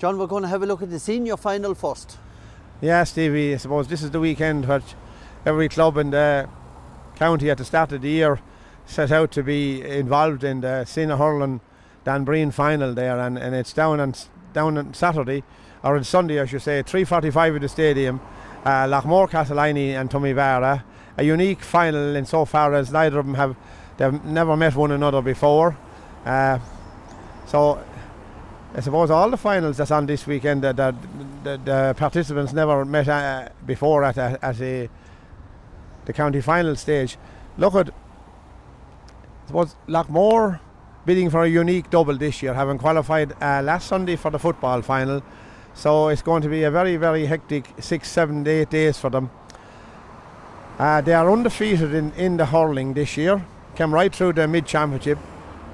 John, we're going to have a look at the senior final first. Yeah, Stevie, I suppose this is the weekend which every club in the county at the start of the year set out to be involved in the senior hurling Danbreen final there, and it's down on Saturday, or on Sunday I should say, 3:45 at the stadium. Lochmore, Castleiney and Tummyvara. A unique final insofar as neither of them they've never met one another before. So I suppose all the finals that's on this weekend, the participants never met before at the county final stage. Look at, I suppose, Lochmore bidding for a unique double this year, having qualified last Sunday for the football final. So it's going to be a very, very hectic 6, 7, 8 days for them. They are undefeated in the hurling this year, came right through the mid-championship,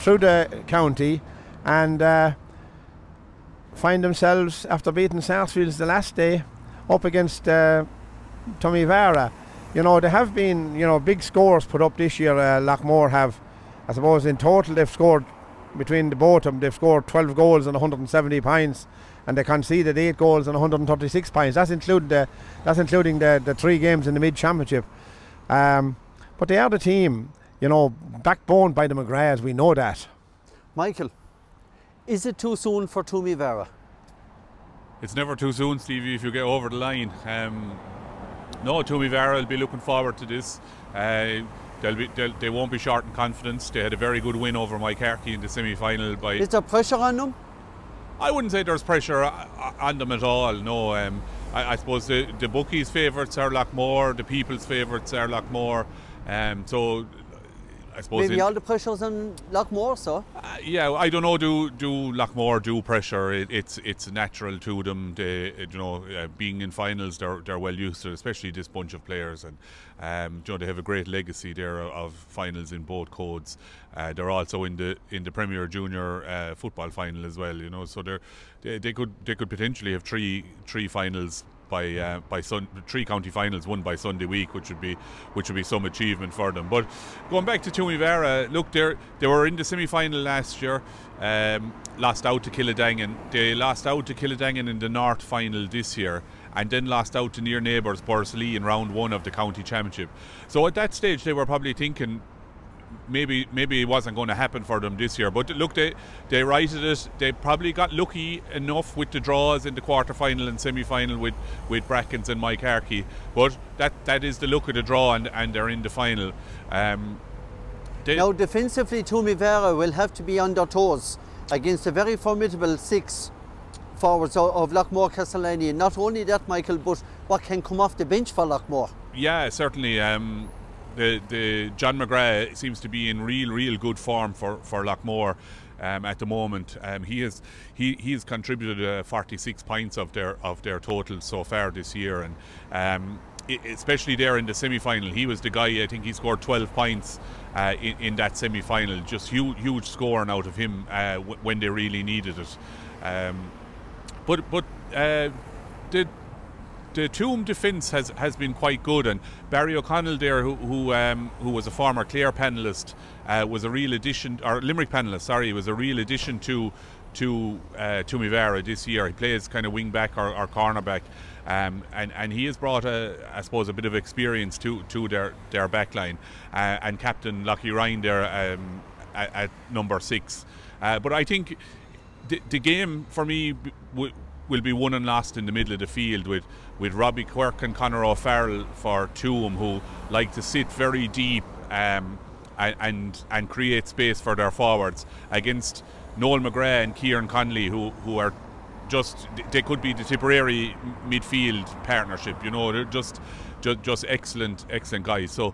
through the county, and find themselves, after beating Sarsfields the last day, up against Tummyvara. You know, there have been, big scores put up this year. Lochmore have, I suppose in total they've scored, between the both of them, they've scored 12 goals and 170 points, and they conceded 8 goals and 136 points. That's including the 3 games in the mid-championship. But they are the team, backboned by the McGraths, we know that. Michael, is it too soon for Tummyvara? It's never too soon, Stevie, if you get over the line. No, Tummyvara will be looking forward to this. They won't be short in confidence. They had a very good win over Mycarkey in the semi-final. Is there pressure on them? I wouldn't say there's pressure on them at all, no. I suppose the bookies' favourites are Lochmore, the people's favourites are Lochmore. So I suppose maybe all the pressure's on Lochmore, so? Yeah, I don't know. Do Lochmore do pressure? It's natural to them. They, being in finals, they're well used to it, especially this bunch of players, and they have a great legacy there of finals in both codes. They're also in the Premier Junior football final as well. So they could potentially have three finals by 3 county finals won by Sunday week, which would be some achievement for them. But going back to Tummyvara, look, they were in the semi-final last year, lost out to Killadangan. They lost out to Killadangan in the North final this year, and then lost out to near neighbours Borsley in round 1 of the county championship. So at that stage they were probably thinking maybe it wasn't going to happen for them this year, but look, they righted it. They probably got lucky enough with the draws in the quarter-final and semi-final with Brackens and Mycarkey, but that is the look of the draw, and they're in the final. Now defensively, Tummyvara will have to be on their toes against a very formidable 6 forwards of Lochmore, Castleiney. Not only that, Michael, but what can come off the bench for Lochmore? Yeah, certainly. The John McGrath seems to be in real good form for Lochmore at the moment. He has contributed 46 points of their total so far this year, and especially there in the semi-final, he was the guy. I think he scored 12 points in that semi-final. Just huge scoring out of him when they really needed it. But the Tuam defence has been quite good, and Barry O'Connell there, who was a former Clare panellist, was a real addition, or Limerick panellist, sorry, was a real addition to Tummyvara this year. He plays kind of wing back or cornerback, and he has brought I suppose a bit of experience to their back line, and captain Lockie Ryan there at number 6. But I think the game for me will be won and lost in the middle of the field with Robbie Quirk and Conor O'Farrell for Tuam, who like to sit very deep and create space for their forwards, against Noel McGrath and Kieran Conley, who are just, they could be the Tipperary midfield partnership. They're just excellent guys. So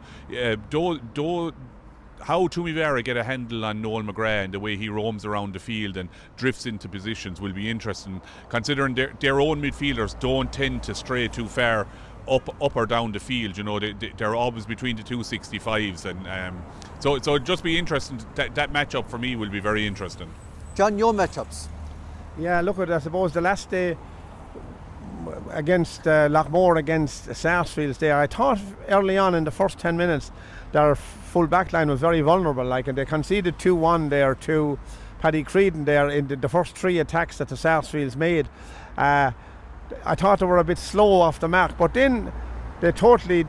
how Tummyvara get a handle on Noel McGrath and the way he roams around the field and drifts into positions will be interesting, considering their own midfielders don't tend to stray too far up or down the field. They're always between the 265s, and so it'd just be interesting. That matchup for me will be very interesting. John, your matchups? Yeah, look at, I suppose, the last day against Lochmore against Sarsfields there, I thought early on in the first 10 minutes their full back line was very vulnerable, and they conceded 2-1 there to Paddy Creedon there in the first 3 attacks that the Sarsfields made. I thought they were a bit slow off the mark, but then they totally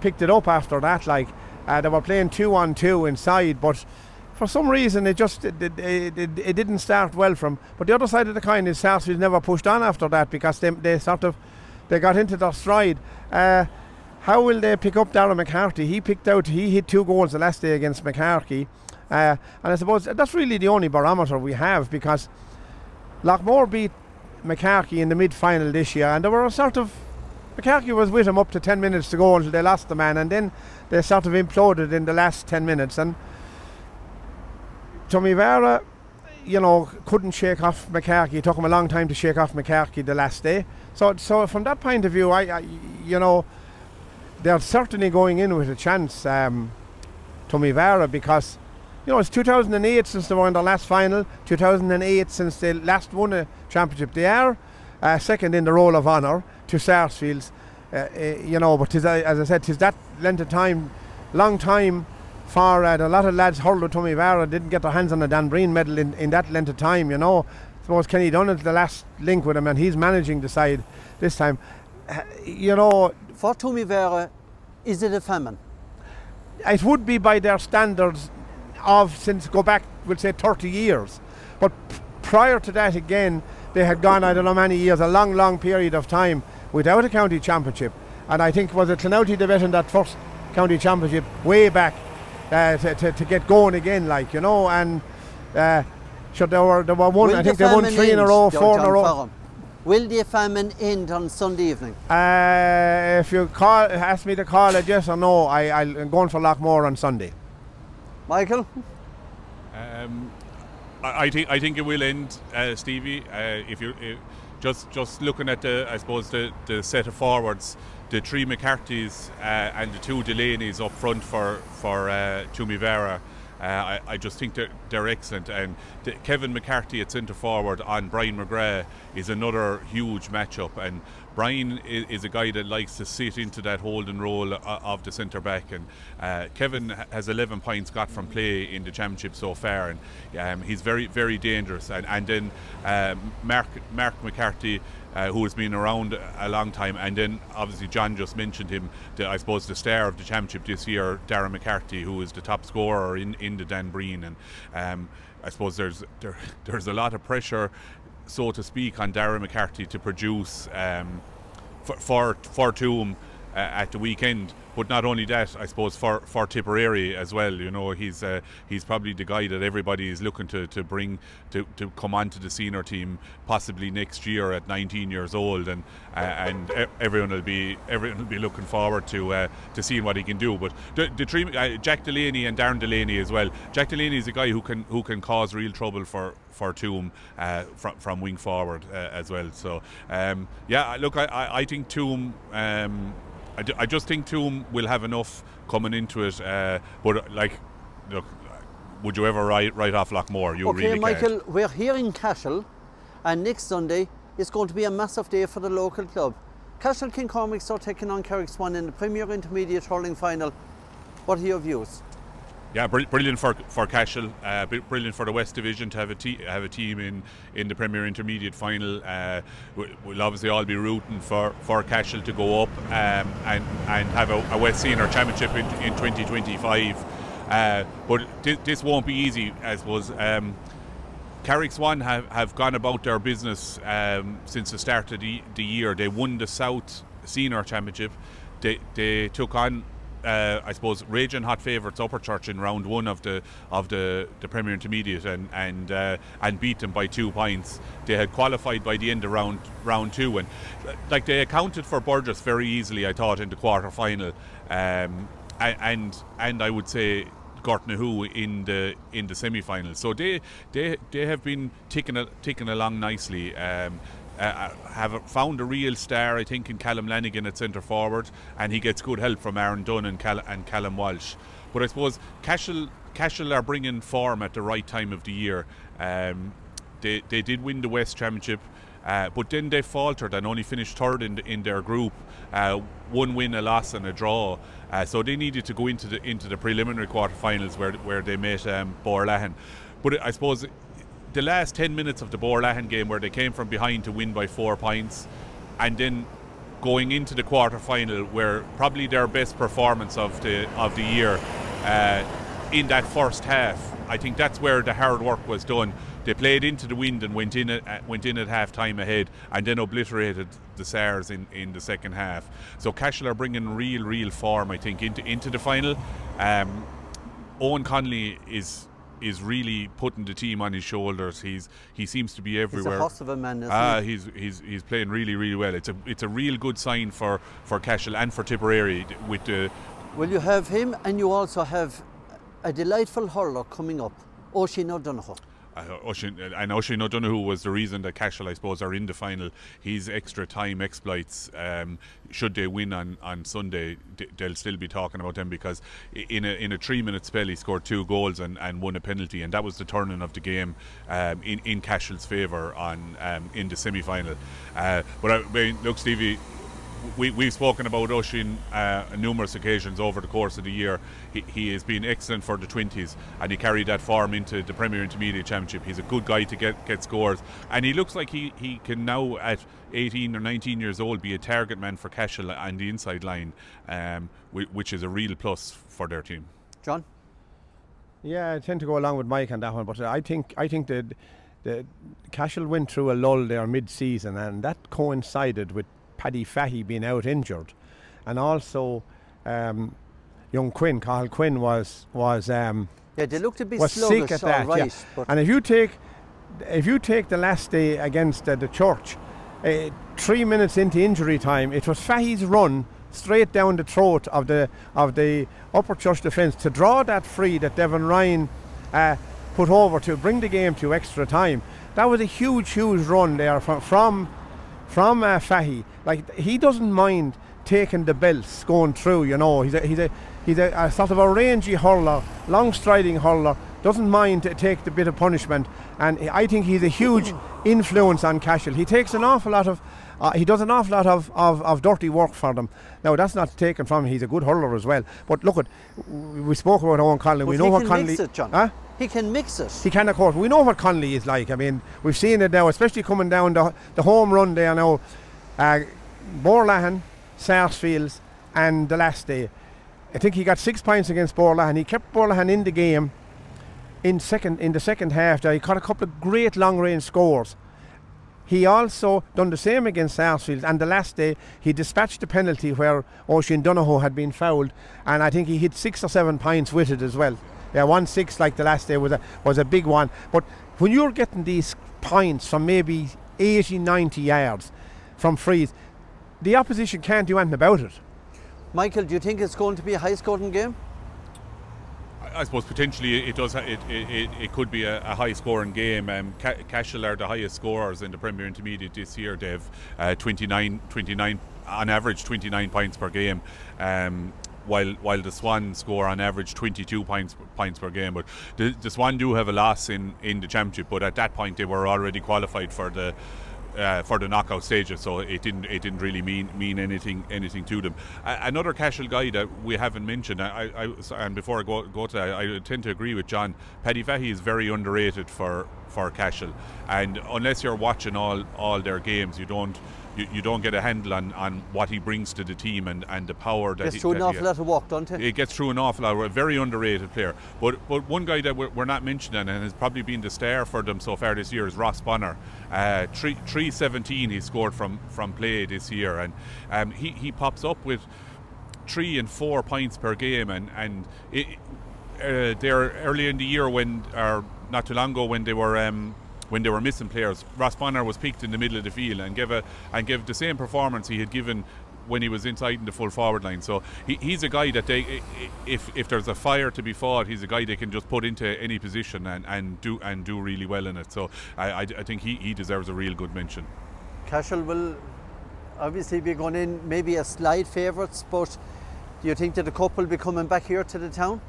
picked it up after that. Like they were playing 2-on-2 inside, but for some reason it didn't start well from. But the other side of the coin is Sarsfields never pushed on after that, because they got into their stride. How will they pick up Darragh McCarthy? He hit 2 goals the last day against McCarthy, and I suppose that's really the only barometer we have, because Loughmore beat McCarthy in the mid-final this year, and they were McCarthy was with him up to 10 minutes to go until they lost the man, and then they sort of imploded in the last 10 minutes. And Tommy Vera, couldn't shake off McCarthy. It took him a long time to shake off McCarthy the last day. So from that point of view, they're certainly going in with a chance, Tommy Vera, because it's 2008 since they were in their last final, 2008 since they last won a championship. They are second in the Roll of Honour to Sarsfields, but as I said, 'tis that length of time, long time for a lot of lads hurled with Tommy Vera, didn't get their hands on a Dan Breen medal in that length of time. I suppose Kenny Dunn's the last link with him, and he's managing the side this time. For Tommy Vera, is it a famine? It would be by their standards since go back, we'll say 30 years. But prior to that, again, they had gone, I don't know, many years, a long period of time without a county championship. And I think was it Clonouty they bet in that first county championship way back to get going again, and sure they were one. I think they won 3 in a row, 4 in a row. Will the famine end on Sunday evening? If you ask me to call it yes or no, I'm going for Loughmore on Sunday. Michael? I think it will end, Stevie. If you just looking at the set of forwards, the 3 McCarthys and the 2 Delaney's up front for Tommy Vera. I just think they're excellent, and Kevin McCarthy at centre forward on Brian McGrath is another huge matchup, and Brian is a guy that likes to sit into that holding role of the centre back, and Kevin has 11 points got from play in the championship so far, and he's very, very dangerous, and then Mark McCarthy, who has been around a long time, and then obviously John just mentioned him, I suppose the star of the championship this year, Darragh McCarthy, who is the top scorer in the Dan Breen, and I suppose there's a lot of pressure, so to speak, on Darragh McCarthy to produce for Tuam at the weekend. But not only that, I suppose for Tipperary as well. He's probably the guy that everybody is looking to bring to come onto the senior team possibly next year at 19 years old, and everyone will be looking forward to seeing what he can do. But the 3, Jack Delaney and Darren Delaney as well. Jack Delaney is a guy who can cause real trouble for Tuam from wing forward as well. So look, I think Tuam. I just think Tuam will have enough coming into it, but look, would you ever write off Loughmore? You really can't. Okay, Michael, we're here in Cashel, and next Sunday is going to be a massive day for the local club. Cashel King Cormac's are taking on Carrickswan in the Premier Intermediate Hurling Final. What are your views? Yeah, brilliant for Cashel, brilliant for the West Division to have a team in the Premier Intermediate Final. We'll obviously all be rooting for Cashel to go up and have a West Senior Championship in 2025. But this won't be easy, I suppose. Carrickswan have gone about their business since the start of the year. They won the South Senior Championship. They took on I suppose raging hot favourites Upperchurch in round 1 of the Premier Intermediate and beat them by 2 points. They had qualified by the end of round 2, and they accounted for Burgess very easily, I thought, in the quarter final, and I would say Gortnahu in the semi-final. So they have been ticking along nicely. Have found a real star, I think, in Callum Lanigan at centre forward, and he gets good help from Aaron Dunn and Callum Walsh. But I suppose Cashel are bringing form at the right time of the year. They did win the West Championship, but then they faltered and only finished 3rd in their group. 1 win, a loss and a draw. So they needed to go into the preliminary quarterfinals where they met Borlahan. But I suppose the last 10 minutes of the Borlahan game where they came from behind to win by 4 points, and then going into the quarter-final where probably their best performance of the year in that first half. I think that's where the hard work was done. They played into the wind and went in at half-time ahead, and then obliterated the Sars in the second half. So Cashel are bringing real form, I think, into the final. Owen Connolly is really putting the team on his shoulders. He seems to be everywhere. He's a horse of a man, isn't he? He's playing really well. It's a real good sign for Cashel and for Tipperary with the. Well, you have him, and you also have a delightful hurler coming up, Oisin O'Donoghue. Oisin O'Donoghue was the reason that Cashel, I suppose, are in the final. His extra time exploits, should they win on Sunday, they'll still be talking about them, because in a 3-minute spell he scored 2 goals and won a penalty, and that was the turning of the game in Cashel's favour in the semi-final. But I mean, look, Stevie, we've spoken about Oisin on numerous occasions over the course of the year. He has been excellent for the 20s, and he carried that form into the Premier Intermediate Championship. He's a good guy to get scores, and he looks like he can now, at 18 or 19 years old, be a target man for Cashel on the inside line, which is a real plus for their team. John? Yeah, I tend to go along with Mike on that one, but I think that the Cashel went through a lull there mid-season, and that coincided with Paddy Fahey being out injured, and also young Quinn, Cathal Quinn was they looked a bit sick at that. Right, yeah. And if you take the last day against the Church, 3 minutes into injury time, it was Fahey's run straight down the throat of the Upper Church defence to draw that free that Devon Ryan put over to bring the game to extra time. That was a huge run there from Fahey. Like, he doesn't mind taking the belts going through, you know. He's a sort of a rangy hurler, long striding hurler, doesn't mind to take the bit of punishment, and I think he's a huge influence on Cashel. He takes an awful lot of he does an awful lot of dirty work for them. Now, that's not taken from him. He's a good hurler as well. But look, we spoke about Owen Connolly. We know what Connolly. He can mix it. He can, of course. We know what Connolly is like. I mean, we've seen it now, especially coming down the home run there now. Borlahan, Sarsfields, and the last day. I think he got 6 points against Borlahan. He kept Borlahan in the game in the second half there. He caught a couple of great long-range scores. He also done the same against Sarsfields, and the last day he dispatched the penalty where Oisin O'Donoghue had been fouled, and I think he hit 6 or 7 points with it as well. Yeah, 1-6 like the last day was a big one. But when you're getting these points from maybe 80, 90 yards from frees, the opposition can't do anything about it. Michael, do you think it's going to be a high-scoring game? I suppose potentially it does. It could be a high-scoring game. Cashel are the highest scorers in the Premier Intermediate this year. They've 29 on average, 29 points per game. While the Swan score on average 22 points per game. But the Swan do have a loss in the championship, but at that point they were already qualified for the knockout stages, so it didn't really mean anything to them. Another Cashel guy that we haven't mentioned, and before I go to that, I tend to agree with John. Paddy Fahey is very underrated for Cashel, and unless you're watching all their games, you don't get a handle on what he brings to the team and the power that he gets through an awful lot of work, don't it? It gets through an awful lot. A very underrated player. But one guy that we're not mentioning and has probably been the star for them so far this year is Ross Bonner. 317 he scored from play this year, and he pops up with 3 and 4 points per game, and they're early in the year or not too long ago when they were missing players. Ross Bonner was picked in the middle of the field and gave the same performance he had given when he was inside in the full forward line. So he's a guy that if there's a fire to be fought, he's a guy they can just put into any position and do really well in it. So I think he deserves a real good mention. Cashel will obviously be going in maybe as slight favourites, but do you think that the cup will be coming back here to the town?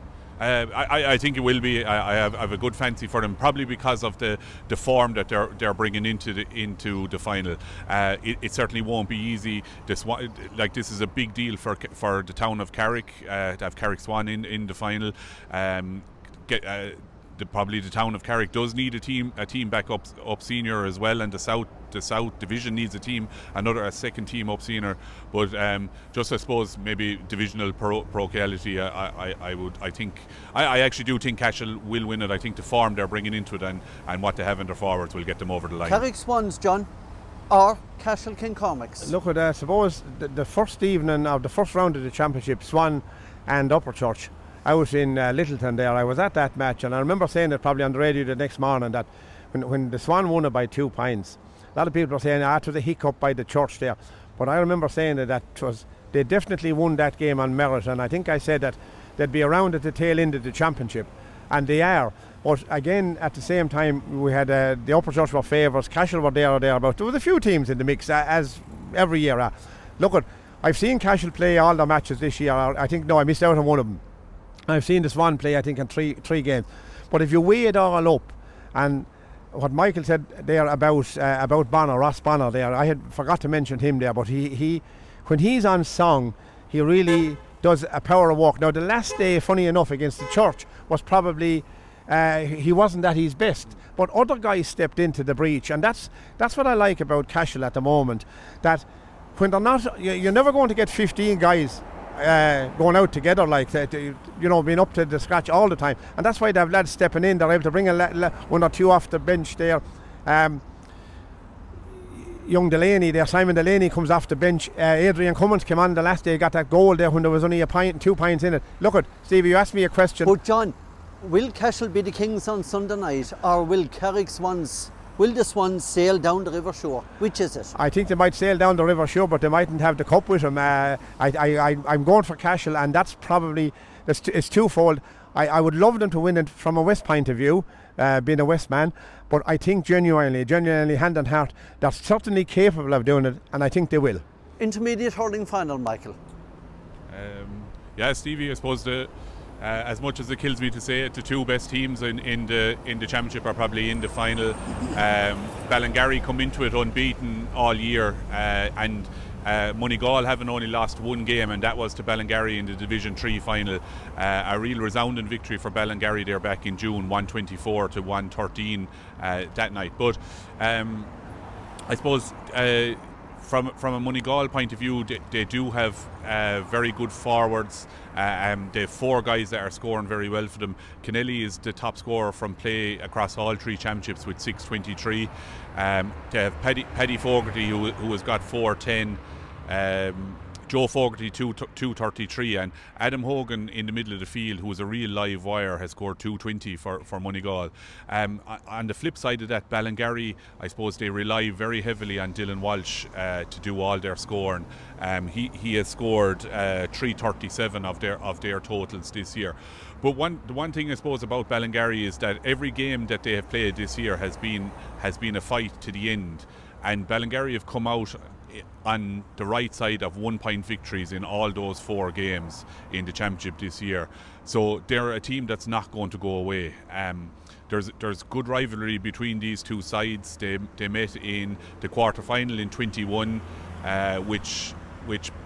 I think it will be. I have a good fancy for them, probably because of the form that they're bringing into the final. It certainly won't be easy. This is a big deal for the town of Carrick to have Carrick Swan in the final. The probably the town of Carrick does need a team back up senior as well, and the South Division needs a second team up senior. But just I suppose maybe divisional parochiality. I actually do think Cashel will win it. I think the form they're bringing into it and what they have in their forwards will get them over the line. Carrick Swans, John, or Cashel Kincormac's? Look at I suppose the first evening of the first round of the championship, Swan and Upperchurch, out in Littleton there. I was at that match, and I remember saying it probably on the radio the next morning that when the Swan won it by 2 points, a lot of people were saying it was a hiccup by the church there. But I remember saying that they definitely won that game on merit, and I think I said that they'd be around at the tail end of the championship, and they are. But again, at the same time, we had the Upperchurch were favourites, Cashel were there or thereabouts. There was a few teams in the mix, as every year. Look, I've seen Cashel play all their matches this year. I missed out on one of them. I've seen the Swan play, I think, in three games. But if you weigh it all up, and what Michael said there about Bonner, Ross Bonner there, I had forgot to mention him there, but he when he's on song, he really does a power of work. Now, the last day, funny enough, against the church was probably he wasn't at his best, but other guys stepped into the breach, and that's what I like about Cashel at the moment. That when they're not, you're never going to get 15 guys going out together like that, being up to the scratch all the time, and that's why they have lads stepping in. They're able to bring one or two off the bench there. Young Delaney there, Simon Delaney comes off the bench. Adrian Cummins came on the last day, got that goal there when there was only 2 pints in it. Look at Stevie, you asked me a question. But John, will Cashel be the kings on Sunday night, or will Carrick Swans? Will the Swans sail down the river shore? Which is it? I think they might sail down the river shore, but they mightn't have the cup with them. I'm going for Cashel, and that's probably it's twofold. I would love them to win it from a West point of view, being a West man, but I think genuinely, hand on heart, they're certainly capable of doing it, and I think they will. Intermediate hurling final, Michael. Yeah, Stevie, I suppose as much as it kills me to say it, the two best teams in the championship are probably in the final. Ballingarry come into it unbeaten all year, and Moneygall having only lost 1 game, and that was to Ballingarry in the Division 3 final. A real resounding victory for Ballingarry there back in June, 124 to 113 that night. But I suppose from a Moneygall point of view, they do have very good forwards. They have 4 guys that are scoring very well for them. Kennelly is the top scorer from play across all 3 championships with 623. They have Paddy Fogarty who has got 410. Joe Fogarty 233, and Adam Hogan in the middle of the field, who was a real live wire, has scored 220 for Moneygall. On the flip side of that, Ballingarry, I suppose they rely very heavily on Dylan Walsh to do all their scoring. He has scored 337 of their totals this year. But the one thing I suppose about Ballingarry is that every game that they have played this year has been a fight to the end, and Ballingarry have come out on the right side of 1-point victories in all those 4 games in the championship this year. So they're a team that's not going to go away. There's good rivalry between these two sides. They met in the quarter-final in 21, which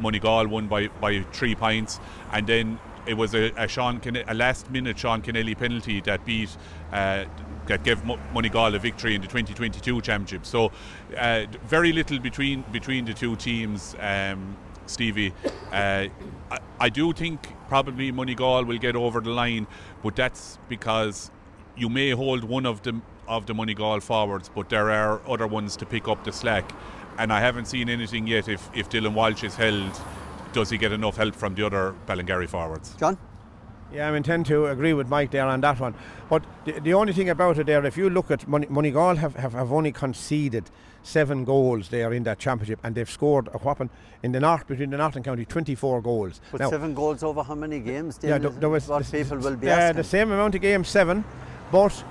Moneygall won by 3 points, and then it was a last-minute Sean Kennelly penalty that beat that gave Moneygall a victory in the 2022 championship. So very little between the two teams, Stevie. I do think probably Moneygall will get over the line, but that's because you may hold one of the Moneygall forwards, but there are other ones to pick up the slack, and I haven't seen anything yet. If Dylan Walsh is held, does he get enough help from the other Ballingarry forwards? John? Yeah, I intend to agree with Mike there on that one. But the only thing about it there, if you look at Moneygall have only conceded 7 goals there in that championship, and they've scored a whopping in the north, between the north and county, 24 goals. But now, 7 goals over how many games? Yeah, there was what people will be asking. The same amount of games, 7, but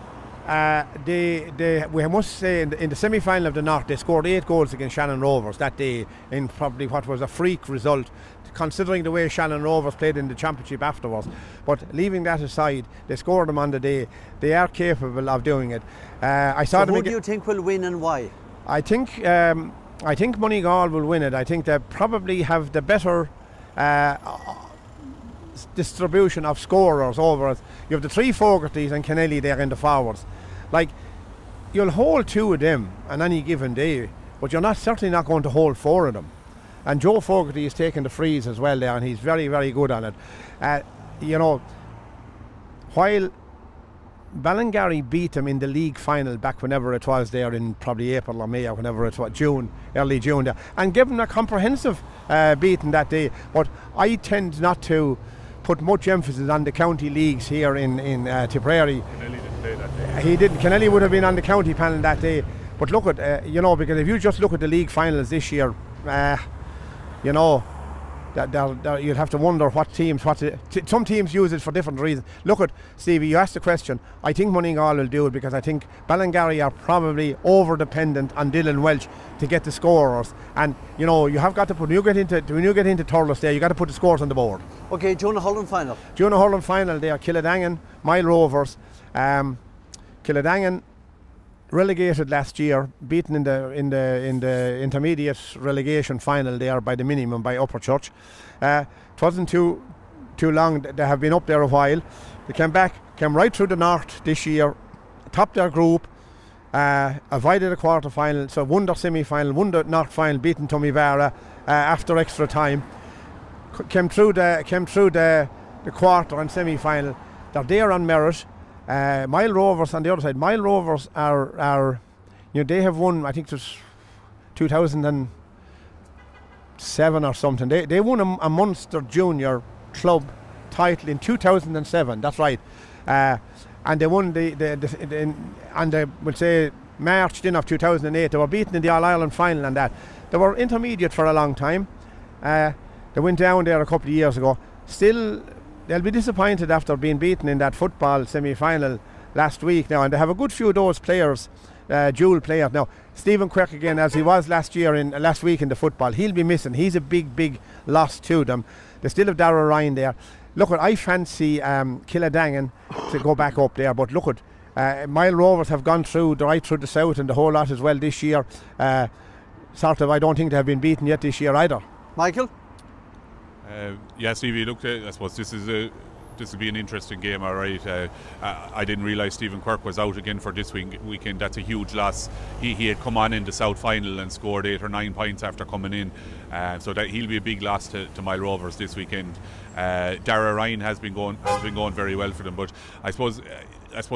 we must say in the semi-final of the North, they scored 8 goals against Shannon Rovers that day in probably what was a freak result, considering the way Shannon Rovers played in the championship afterwards. But leaving that aside, they scored them on the day. They are capable of doing it. So who do you think will win and why? I think Moneygall will win it. I think they probably have the better distribution of scorers over it. You have the 3 Fogartys and Kennelly there in the forwards. Like, you'll hold 2 of them on any given day, but you're certainly not going to hold 4 of them. And Joe Fogarty is taking the frees as well there, and he's very, very good on it. You know, while Ballingarry beat them in the league final back whenever it was there in probably April or May or whenever it was, early June there, and gave them a comprehensive beating that day. But I tend not to put much emphasis on the county leagues here in Tipperary. Kennelly didn't play that day. He didn't. Kennelly would have been on the county panel that day. But look at, you know, because if you just look at the league finals this year, you know, you'd have to wonder what teams, some teams use it for different reasons. Look at, Stevie, you asked the question. I think Moneygall will do it because I think Ballingarry are probably over-dependent on Dylan Welch to get the scorers. And, you know, you have got to put, when you get into Thurles there, you got to put the scores on the board. Okay, Junior Hurling final. Junior Hurling final there, Killadangan, Mile Rovers. Killadangan relegated last year, beaten in the intermediate relegation final there by the minimum by Upperchurch. It wasn't too long. They have been up there a while. They came right through the north this year, topped their group, avoided a quarter final, so won their semi-final, won the north final, beaten Tommyvara after extra time. Came through the quarter and semi-final. They're there on merit. Mile Rovers on the other side. Mile Rovers are you know, they have won, I think it was 2007 or something. They won a Munster Junior Club title in 2007. That's right. And they won we'll say March then of 2008. They were beaten in the All Ireland final and that. They were intermediate for a long time. They went down there a couple of years ago. Still, they'll be disappointed after being beaten in that football semi-final last week now, and they have a good few of those players, dual players now. Stephen Quirk again, as he was last week in the football, he'll be missing. He's a big loss to them. They still have Darragh Ryan there. Look, I fancy Killadangan to go back up there, but look at Mile Rovers have gone right through the south and the whole lot as well this year. I don't think they have been beaten yet this year either. Michael? Yeah, Stevie, look, I suppose this will be an interesting game, all right. I didn't realise Stephen Quirk was out again for this weekend. That's a huge loss. He had come on in the South final and scored 8 or 9 points after coming in, so that he'll be a big loss to Mile Rovers this weekend. Darragh Ryan has been going very well for them, but I suppose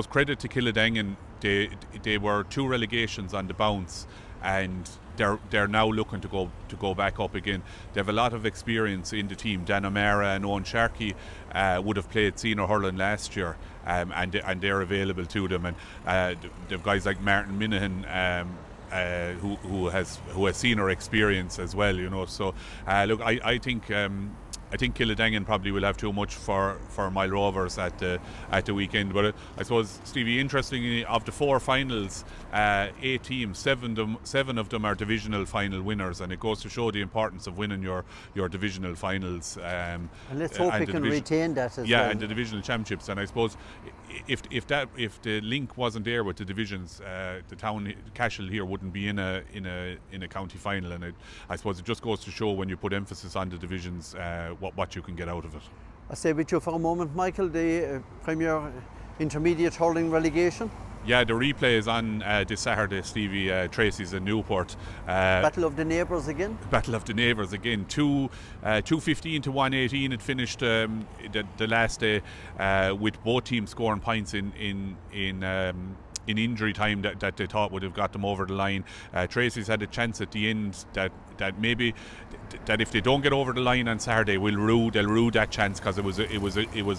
credit to Killadangan. They were 2 relegations on the bounce, and they're now looking to go back up again. They have a lot of experience in the team. Dan O'Mara and Owen Sharkey would have played senior hurling last year, and they're available to them. And they've guys like Martin Minahan, who has senior experience as well. You know, so look, I think Killadangan probably will have too much for Mile Rovers at the weekend. But I suppose, Stevie, interestingly, of the 4 finals, 8 teams, 7 of them are divisional final winners, and it goes to show the importance of winning your divisional finals. And let's hope we can retain that as well. Yeah, and the divisional championships. And I suppose if the link wasn't there with the divisions, the town Cashel here wouldn't be in a county final. And I suppose it just goes to show, when you put emphasis on the divisions, what you can get out of it. I stay with you for a moment, Michael. The Premier Intermediate Hurling relegation. Yeah, the replay is on this Saturday, Stevie. Tracy's in Newport. Battle of the Neighbours again. Battle of the Neighbours again. 215 to 118. It finished the last day with both teams scoring points in injury time that they thought would have got them over the line. Tracy's had a chance at the end that maybe that if they don't get over the line on Saturday, they'll rue that chance, because it was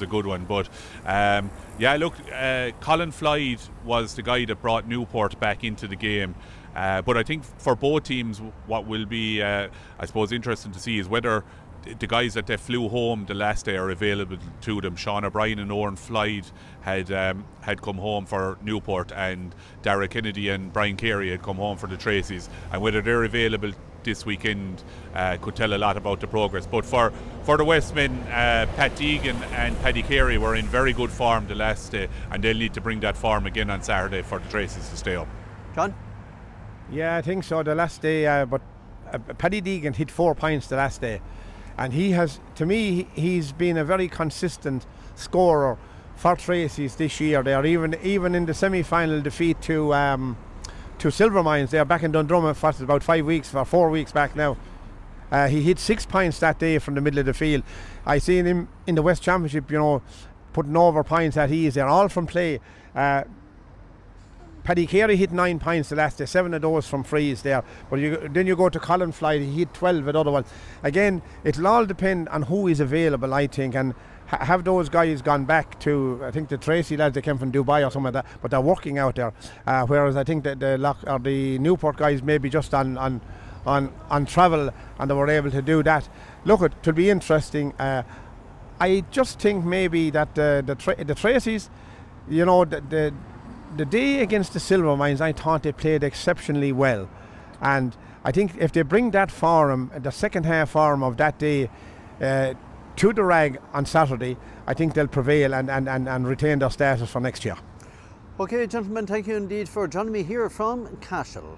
a good one. But yeah, look, Colin Floyd was the guy that brought Newport back into the game. But I think for both teams, what will be, I suppose, interesting to see is whether the guys that they flew home the last day are available to them. Sean O'Brien and Oren Floyd had come home for Newport, and Dara Kennedy and Brian Carey had come home for the Tracys, and whether they're available this weekend could tell a lot about the progress. But for the Westmen, Pat Deegan and Paddy Carey were in very good form the last day, and they'll need to bring that form again on Saturday for the Tracys to stay up. John? Yeah, I think so. The last day, but Paddy Deegan hit 4 points the last day. and he has, to me, he's been a very consistent scorer for Tracy's this year. They are even in the semi-final defeat to Silvermines. They are back in Dundrum for about 4 weeks back now. He hit 6 points that day from the middle of the field. I seen him in the West Championship, you know, putting over points at ease. They're all from play. Paddy Carey hit 9 points the last day, 7 of those from frees there. But then you go to Colin Fly, he hit 12 at other ones. Again, it'll all depend on who is available, I think, and have those guys gone back to, I think the Tracy lads, they came from Dubai or something like that, but they're working out there. Whereas I think that the Newport guys may be just on travel, and they were able to do that. Look, it will be interesting. I just think maybe that the Tracys, you know, the day against the Silvermines, I thought they played exceptionally well, and I think if they bring that form, the second half form of that day, to the Rag on Saturday, I think they'll prevail and retain their status for next year. Okay, gentlemen, thank you indeed for joining me here from Cashel.